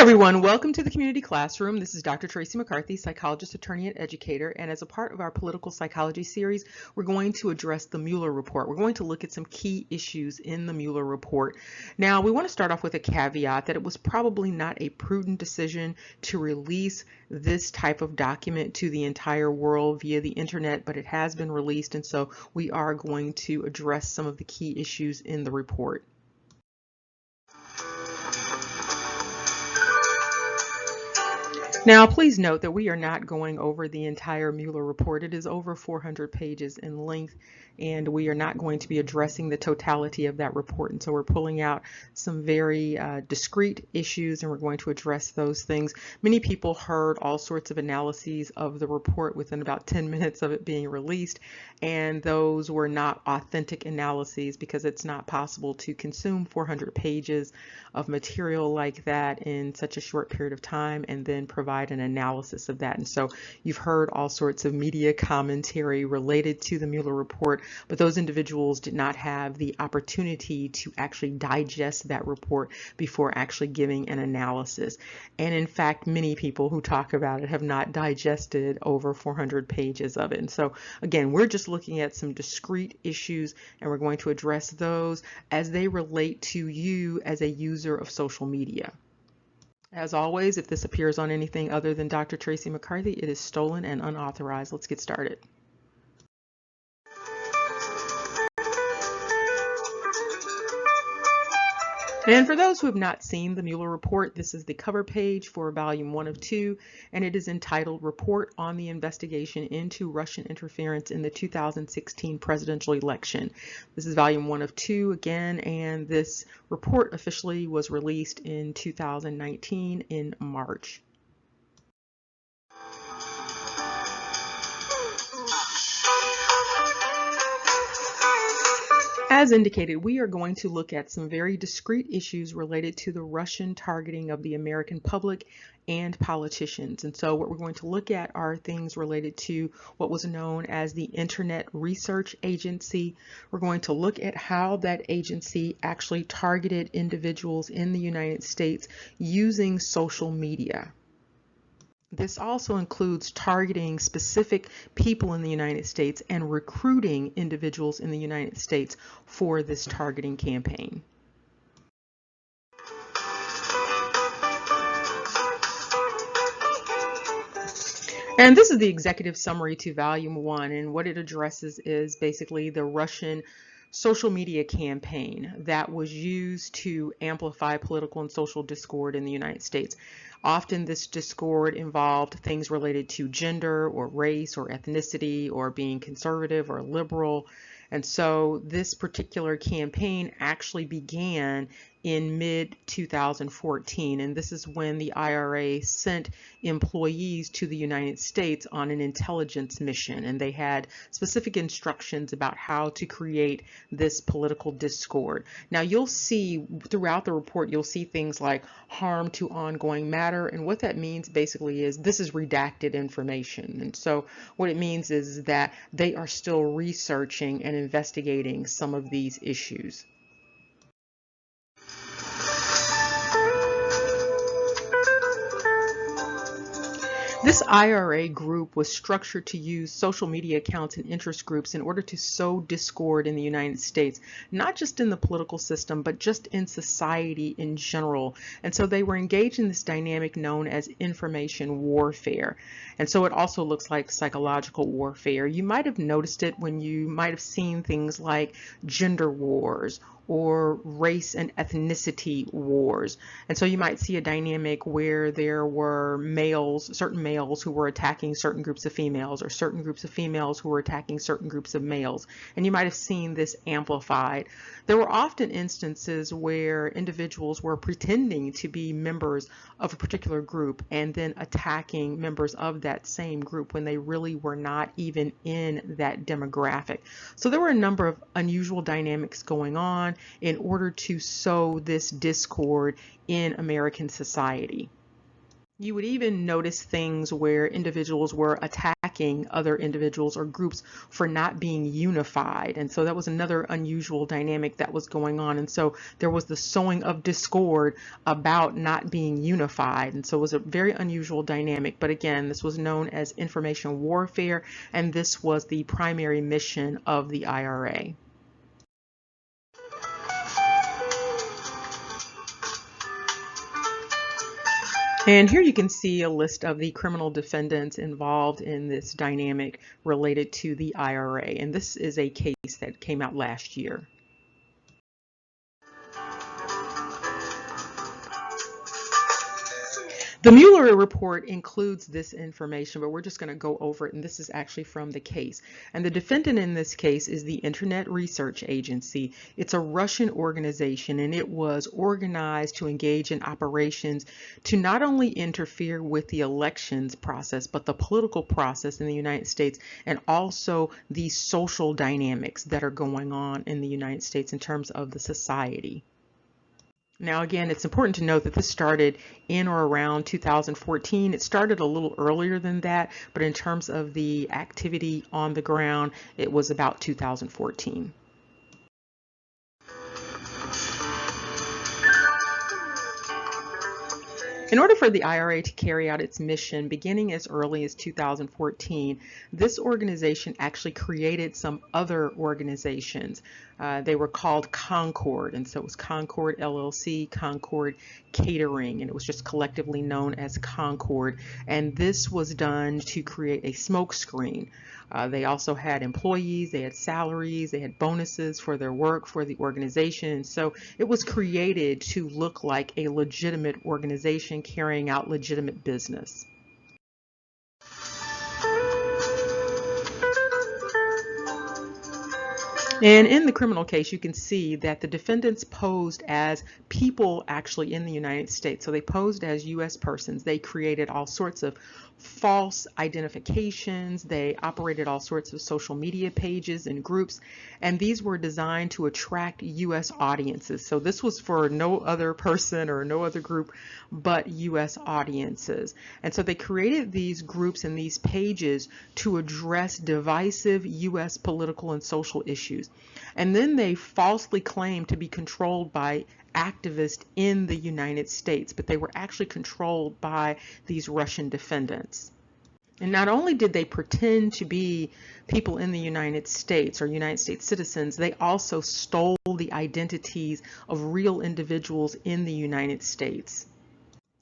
everyone, welcome to the community classroom. This is Dr. Tracey McCarthy, psychologist, attorney, and educator, and as a part of our political psychology series, we're going to address the Mueller report. We're going to look at some key issues in the Mueller report. Now, we want to start off with a caveat that it was probably not a prudent decision to release this type of document to the entire world via the internet, but it has been released, and so we are going to address some of the key issues in the report. Now, please note that we are not going over the entire Mueller report. It is over 400 pages in length, and we are not going to be addressing the totality of that report. And so we're pulling out some very discrete issues, and we're going to address those things. Many people heard all sorts of analyses of the report within about 10 minutes of it being released, and those were not authentic analyses because it's not possible to consume 400 pages of material like that in such a short period of time and then provide an analysis of that. And so you've heard all sorts of media commentary related to the Mueller report, but those individuals did not have the opportunity to actually digest that report before actually giving an analysis. And in fact, many people who talk about it have not digested over 400 pages of it. And so again, we're just looking at some discrete issues, and we're going to address those as they relate to you as a user of social media. As always, if this appears on anything other than Dr. Tracey McCarthy, it is stolen and unauthorized. Let's get started. And for those who have not seen the Mueller report, this is the cover page for volume 1 of 2, and it is entitled Report on the Investigation into Russian Interference in the 2016 Presidential Election. This is volume 1 of 2 again, and this report officially was released in 2019 in March. As indicated, we are going to look at some very discrete issues related to the Russian targeting of the American public and politicians. And so what we're going to look at are things related to what was known as the Internet Research Agency. We're going to look at how that agency actually targeted individuals in the United States using social media. This also includes targeting specific people in the United States and recruiting individuals in the United States for this targeting campaign. And this is the executive summary to volume 1, and what it addresses is basically the Russian social media campaign that was used to amplify political and social discord in the United States. Often this discord involved things related to gender or race or ethnicity or being conservative or liberal. And so this particular campaign actually began in mid-2014, and this is when the IRA sent employees to the United States on an intelligence mission, and they had specific instructions about how to create this political discord. Now you'll see throughout the report, you'll see things like harm to ongoing matter, and what that means basically is this is redacted information. And so what it means is that they are still researching and investigating some of these issues. This IRA group was structured to use social media accounts and interest groups in order to sow discord in the United States, not just in the political system, but just in society in general. And so they were engaged in this dynamic known as information warfare. And so it also looks like psychological warfare. You might have noticed it when you might have seen things like gender wars or race and ethnicity wars. And so you might see a dynamic where there were certain males who were attacking certain groups of females, or certain groups of females who were attacking certain groups of males. And you might have seen this amplified. There were often instances where individuals were pretending to be members of a particular group and then attacking members of that same group when they really were not even in that demographic. So there were a number of unusual dynamics going on in order to sow this discord in American society. You would even notice things where individuals were attacking other individuals or groups for not being unified. And so that was another unusual dynamic that was going on. And so there was the sowing of discord about not being unified. And so it was a very unusual dynamic. But again, this was known as information warfare, and this was the primary mission of the IRA. And here you can see a list of the criminal defendants involved in this dynamic related to the IRA. And this is a case that came out last year. The Mueller report includes this information, but we're just going to go over it, and this is actually from the case. And the defendant in this case is the Internet Research Agency. It's a Russian organization, and it was organized to engage in operations to not only interfere with the elections process, but the political process in the United States, and also the social dynamics that are going on in the United States in terms of the society. Now, again, it's important to note that this started in or around 2014. It started a little earlier than that, but in terms of the activity on the ground, it was about 2014. In order for the IRA to carry out its mission beginning as early as 2014, this organization actually created some other organizations. They were called Concord, and so it was Concord LLC, Concord Catering, and it was just collectively known as Concord. And this was done to create a smokescreen. They also had employees, they had salaries, they had bonuses for their work for the organization. So it was created to look like a legitimate organization carrying out legitimate business. And in the criminal case, you can see that the defendants posed as people actually in the United States. So they posed as U.S. persons. They created all sorts of false identifications. They operated all sorts of social media pages and groups, and these were designed to attract U.S. audiences. So this was for no other person or no other group but U.S. audiences. And so they created these groups and these pages to address divisive U.S. political and social issues. And then they falsely claimed to be controlled by activists in the United States, but they were actually controlled by these Russian defendants. And not only did they pretend to be people in the United States or United States citizens, they also stole the identities of real individuals in the United States.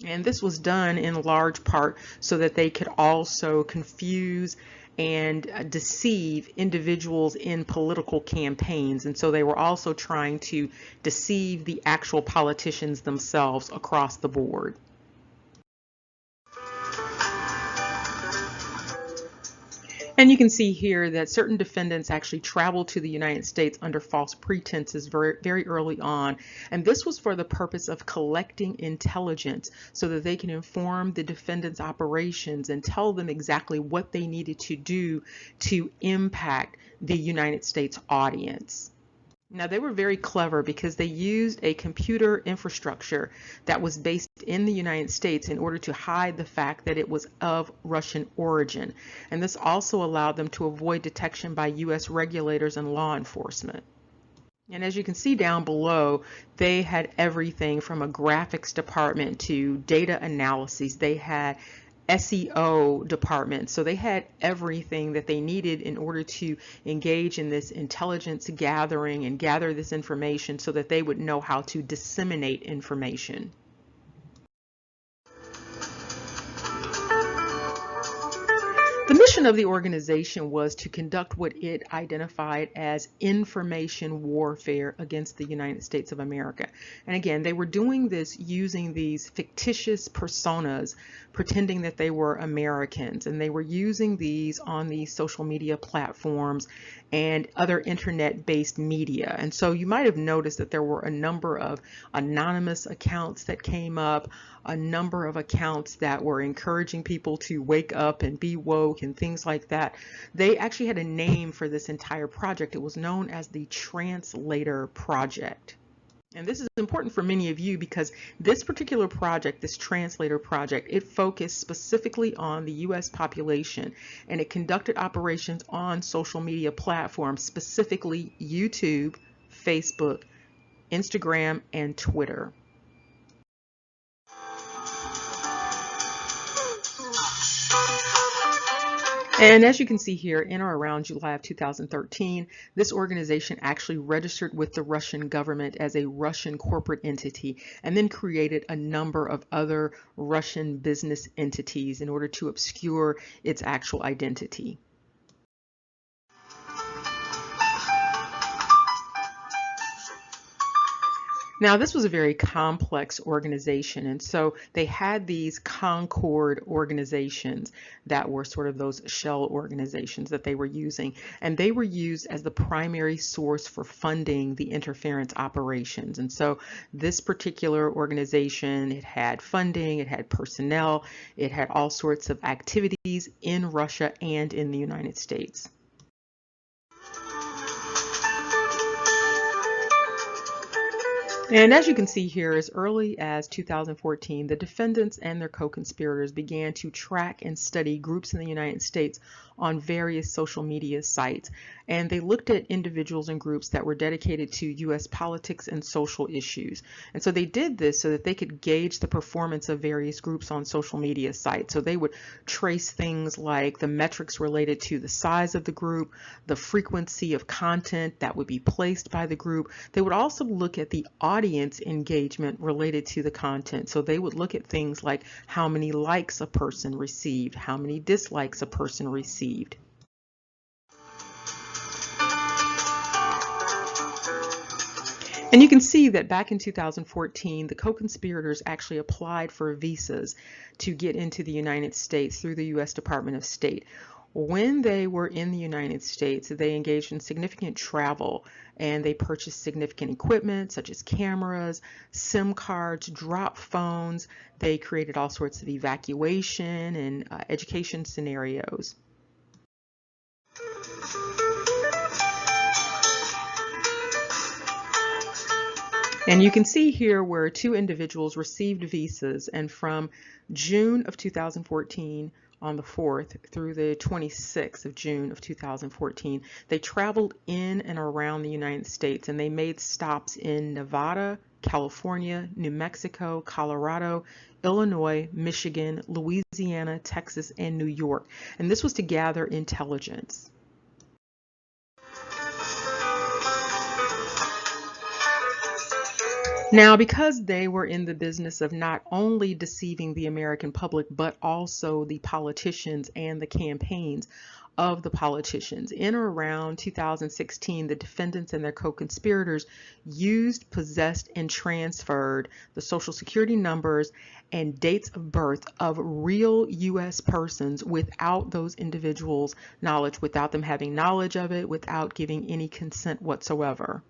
And this was done in large part so that they could also confuse and deceive individuals in political campaigns. And so they were also trying to deceive the actual politicians themselves across the board. And you can see here that certain defendants actually traveled to the United States under false pretenses very early on. And this was for the purpose of collecting intelligence so that they can inform the defendants' operations and tell them exactly what they needed to do to impact the United States audience. Now, they were very clever because they used a computer infrastructure that was based in the United States in order to hide the fact that it was of Russian origin. And this also allowed them to avoid detection by U.S. regulators and law enforcement. And as you can see down below, they had everything from a graphics department to data analyses. They had SEO department. So they had everything that they needed in order to engage in this intelligence gathering and gather this information so that they would know how to disseminate information. The mission of the organization was to conduct what it identified as information warfare against the United States of America. And again, they were doing this using these fictitious personas, pretending that they were Americans, and they were using these on these social media platforms and other internet-based media. And so you might have noticed that there were a number of anonymous accounts that came up, a number of accounts that were encouraging people to wake up and be woke and things like that. They actually had a name for this entire project. It was known as the Translator Project. And this is important for many of you because this particular project, this translator project, it focused specifically on the U.S. population, and it conducted operations on social media platforms, specifically YouTube, Facebook, Instagram, and Twitter. And as you can see here, in or around July of 2013, this organization actually registered with the Russian government as a Russian corporate entity and then created a number of other Russian business entities in order to obscure its actual identity. Now, this was a very complex organization, and so they had these Concord organizations that were sort of those shell organizations that they were using, and they were used as the primary source for funding the interference operations. And so this particular organization, it had funding, it had personnel, it had all sorts of activities in Russia and in the United States. And as you can see here, as early as 2014, the defendants and their co-conspirators began to track and study groups in the United States on various social media sites. And they looked at individuals and groups that were dedicated to U.S. politics and social issues. And so they did this so that they could gauge the performance of various groups on social media sites. So they would trace things like the metrics related to the size of the group, the frequency of content that would be placed by the group. They would also look at the audience engagement related to the content. So they would look at things like how many likes a person received, how many dislikes a person received. And you can see that back in 2014, the co-conspirators actually applied for visas to get into the United States through the U.S. Department of State. When they were in the United States, they engaged in significant travel, and they purchased significant equipment such as cameras, SIM cards, drop phones. They created all sorts of evacuation and education scenarios. And you can see here where two individuals received visas, and from June of 2014 on the 4th through the 26th of June of 2014, they traveled in and around the United States, and they made stops in Nevada, California, New Mexico, Colorado, Illinois, Michigan, Louisiana, Texas, and New York. And this was to gather intelligence. Now, because they were in the business of not only deceiving the American public, but also the politicians and the campaigns of the politicians, in or around 2016, the defendants and their co-conspirators used, possessed, and transferred the Social Security numbers and dates of birth of real U.S. persons without those individuals' knowledge, without them having knowledge of it, without giving any consent whatsoever.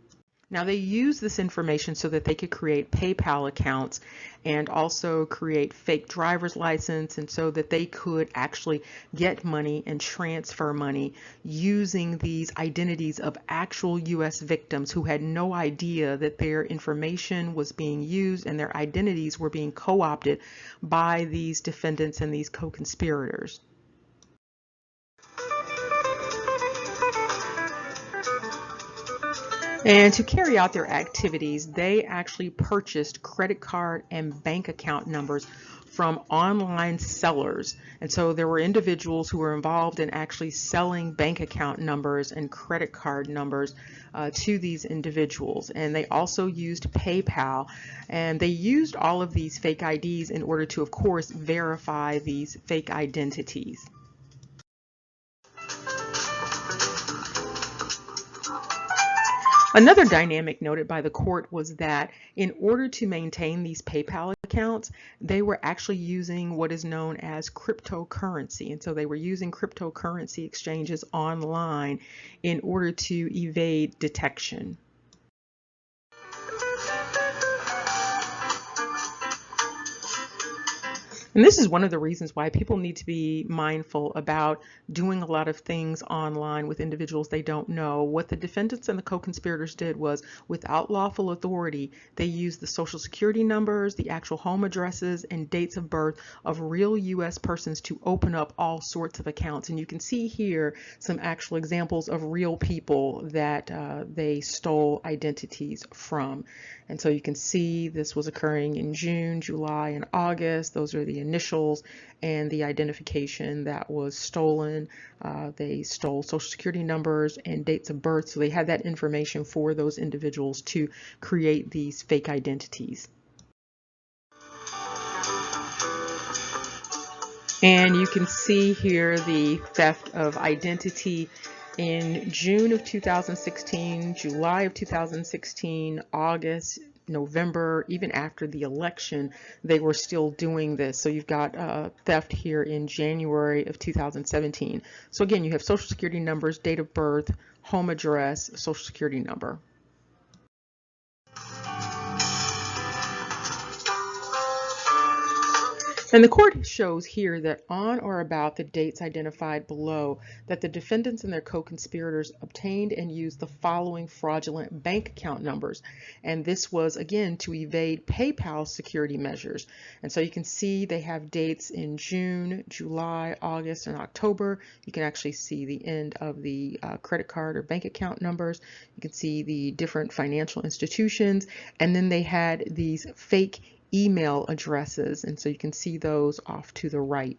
Now, they use this information so that they could create PayPal accounts and also create fake driver's license, and so that they could actually get money and transfer money using these identities of actual U.S. victims who had no idea that their information was being used and their identities were being co-opted by these defendants and these co-conspirators. And to carry out their activities, they actually purchased credit card and bank account numbers from online sellers. And so there were individuals who were involved in actually selling bank account numbers and credit card numbers to these individuals. And they also used PayPal, and they used all of these fake IDs in order to, of course, verify these fake identities. Another dynamic noted by the court was that in order to maintain these PayPal accounts, they were actually using what is known as cryptocurrency. And so they were using cryptocurrency exchanges online in order to evade detection. And this is one of the reasons why people need to be mindful about doing a lot of things online with individuals they don't know. What the defendants and the co-conspirators did was, without lawful authority, they used the social security numbers, the actual home addresses, and dates of birth of real U.S. persons to open up all sorts of accounts. And you can see here some actual examples of real people that they stole identities from. And so you can see this was occurring in June, July, and August. Those are the initials and the identification that was stolen. They stole social security numbers and dates of birth, so they had that information for those individuals to create these fake identities. And you can see here the theft of identity in June of 2016, July of 2016, August, November, even after the election, they were still doing this. So you've got theft here in January of 2017. So again, you have social security numbers, date of birth, home address, social security number. And the court shows here that on or about the dates identified below, that the defendants and their co-conspirators obtained and used the following fraudulent bank account numbers. And this was, again, to evade PayPal security measures. And so you can see they have dates in June, July, August, and October. You can actually see the end of the credit card or bank account numbers. You can see the different financial institutions. And then they had these fake email addresses, and so you can see those off to the right.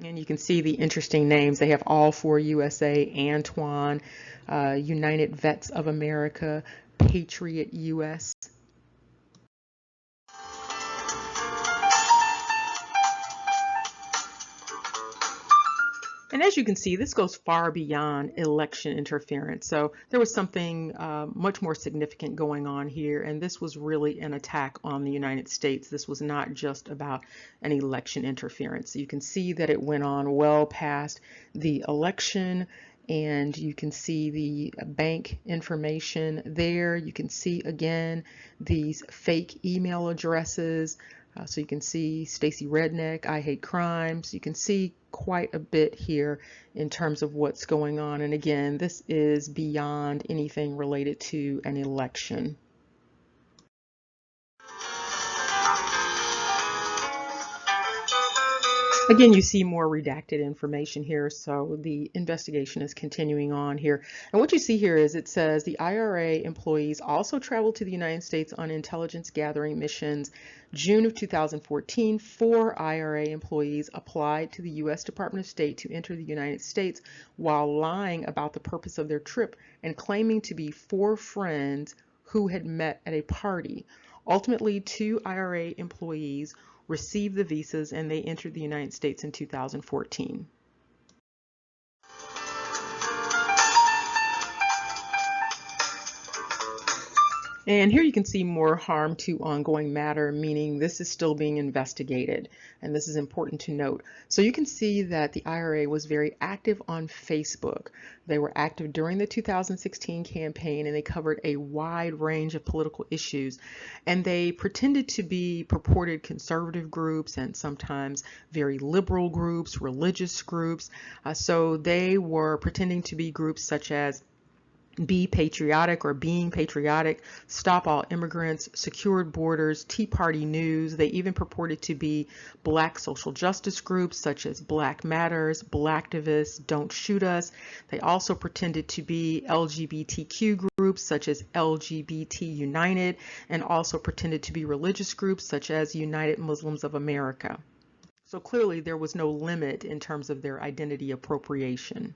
And you can see the interesting names. They have All for USA, Antoine, United Vets of America, Patriot US. And as you can see, this goes far beyond election interference. So there was something much more significant going on here, and this was really an attack on the United States. This was not just about an election interference. You can see that it went on well past the election, and you can see the bank information there. You can see again these fake email addresses. So you can see Stacey Redneck, I Hate Crimes. You can see quite a bit here in terms of what's going on. And again, this is beyond anything related to an election. Again, you see more redacted information here, so the investigation is continuing on here. And what you see here is it says the IRA employees also traveled to the United States on intelligence gathering missions. June of 2014, 4 IRA employees applied to the U.S. Department of State to enter the United States while lying about the purpose of their trip and claiming to be 4 friends who had met at a party. Ultimately, 2 IRA employees received the visas and they entered the United States in 2014. And here you can see more harm to ongoing matter, meaning this is still being investigated. And this is important to note. So you can see that the IRA was very active on Facebook. They were active during the 2016 campaign, and they covered a wide range of political issues. And they pretended to be purported conservative groups and sometimes very liberal groups, religious groups. So they were pretending to be groups such as Be Patriotic or Being Patriotic, Stop All Immigrants, Secured Borders, Tea Party News. They even purported to be Black social justice groups such as Black Matters, Blacktivists, Don't Shoot Us. They also pretended to be LGBTQ groups such as LGBT United, and also pretended to be religious groups such as United Muslims of America. So clearly there was no limit in terms of their identity appropriation.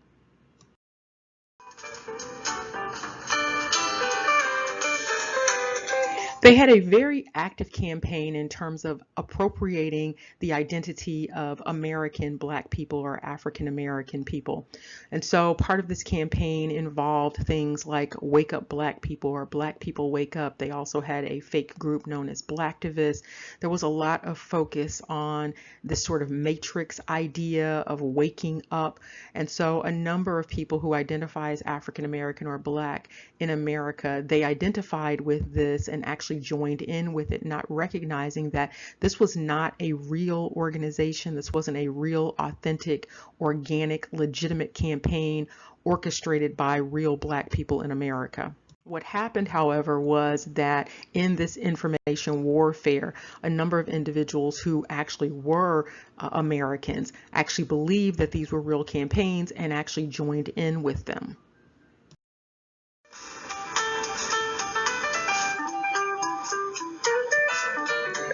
They had a very active campaign in terms of appropriating the identity of American Black people or African American people. And so part of this campaign involved things like Wake Up Black People or Black People Wake Up. They also had a fake group known as Blacktivists. There was a lot of focus on this sort of matrix idea of waking up. And so a number of people who identify as African American or Black in America, they identified with this and actually actually joined in with it, not recognizing that this was not a real organization. This wasn't a real, authentic, organic, legitimate campaign orchestrated by real Black people in America. What happened, however, was that in this information warfare, a number of individuals who actually were Americans actually believed that these were real campaigns and actually joined in with them.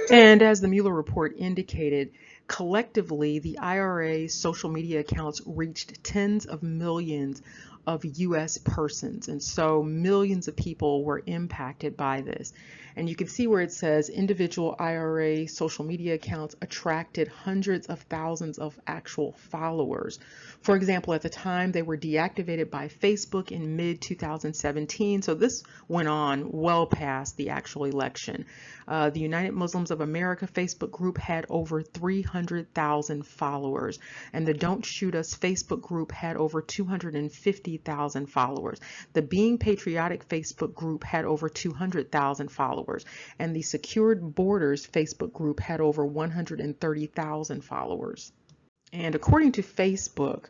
And as the Mueller report indicated, collectively, the IRA's social media accounts reached tens of millions of U.S. persons. And so millions of people were impacted by this. And you can see where it says individual IRA social media accounts attracted hundreds of thousands of actual followers. For example, at the time they were deactivated by Facebook in mid-2017. So this went on well past the actual election. The United Muslims of America Facebook group had over 300,000 followers, and the Don't Shoot Us Facebook group had over 250,000 followers. The Being Patriotic Facebook group had over 200,000 followers, and the Secured Borders Facebook group had over 130,000 followers. And according to Facebook,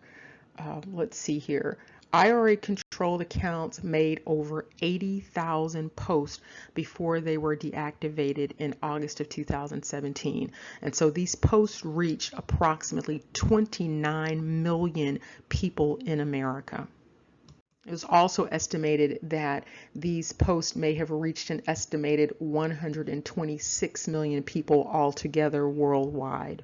let's see here, IRA controlled accounts made over 80,000 posts before they were deactivated in August of 2017. And so these posts reached approximately 29 million people in America. It was also estimated that these posts may have reached an estimated 126 million people altogether worldwide.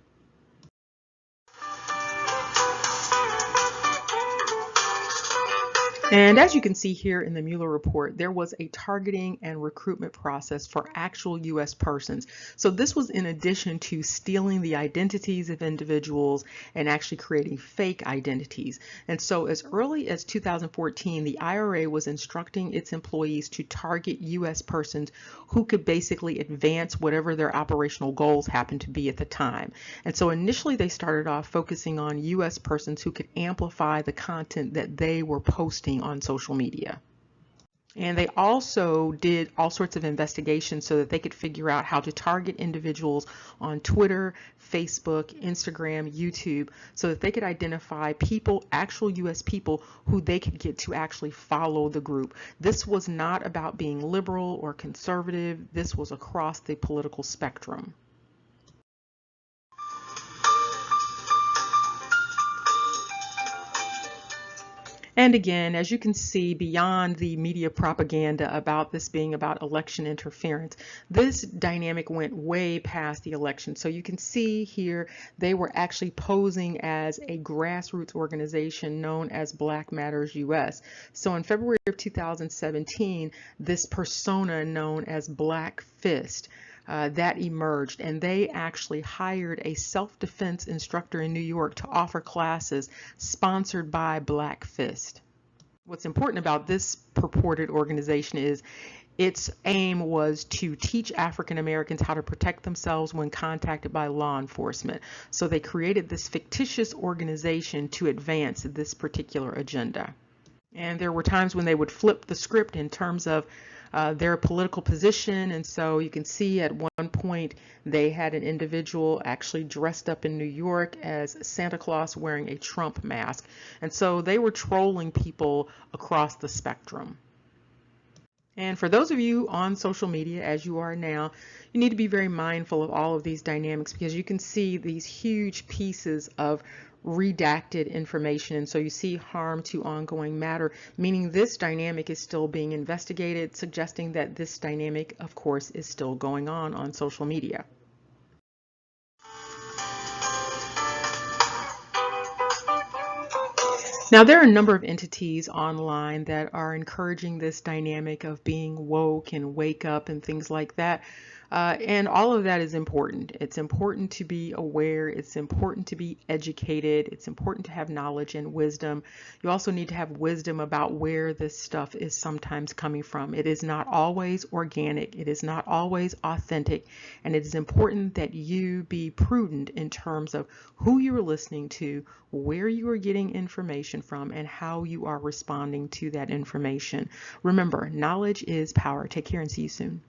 And as you can see here in the Mueller report, there was a targeting and recruitment process for actual U.S. persons. So this was in addition to stealing the identities of individuals and actually creating fake identities. And so as early as 2014, the IRA was instructing its employees to target U.S. persons who could basically advance whatever their operational goals happened to be at the time. And so initially they started off focusing on U.S. persons who could amplify the content that they were posting on social media. And they also did all sorts of investigations so that they could figure out how to target individuals on Twitter, Facebook, Instagram, YouTube, so that they could identify people, actual U.S. people, who they could get to actually follow the group. This was not about being liberal or conservative. This was across the political spectrum. And again, as you can see, beyond the media propaganda about this being about election interference, this dynamic went way past the election. So you can see here they were actually posing as a grassroots organization known as Black Matters US. So in February of 2017, this persona known as Black Fist that emerged, and they actually hired a self-defense instructor in New York to offer classes sponsored by Black Fist. What's important about this purported organization is its aim was to teach African Americans how to protect themselves when contacted by law enforcement. So they created this fictitious organization to advance this particular agenda. And there were times when they would flip the script in terms of their political position, and so you can see at one point they had an individual actually dressed up in New York as Santa Claus wearing a Trump mask, and so they were trolling people across the spectrum. And for those of you on social media, as you are now, you need to be very mindful of all of these dynamics, because you can see these huge pieces of redacted information. And so you see harm to ongoing matter, meaning this dynamic is still being investigated, suggesting that this dynamic, of course, is still going on social media. Now, there are a number of entities online that are encouraging this dynamic of being woke and wake up and things like that. And all of that is important. It's important to be aware. It's important to be educated. It's important to have knowledge and wisdom. You also need to have wisdom about where this stuff is sometimes coming from. It is not always organic. It is not always authentic. And it is important that you be prudent in terms of who you are listening to, where you are getting information from, and how you are responding to that information. Remember, knowledge is power. Take care and see you soon.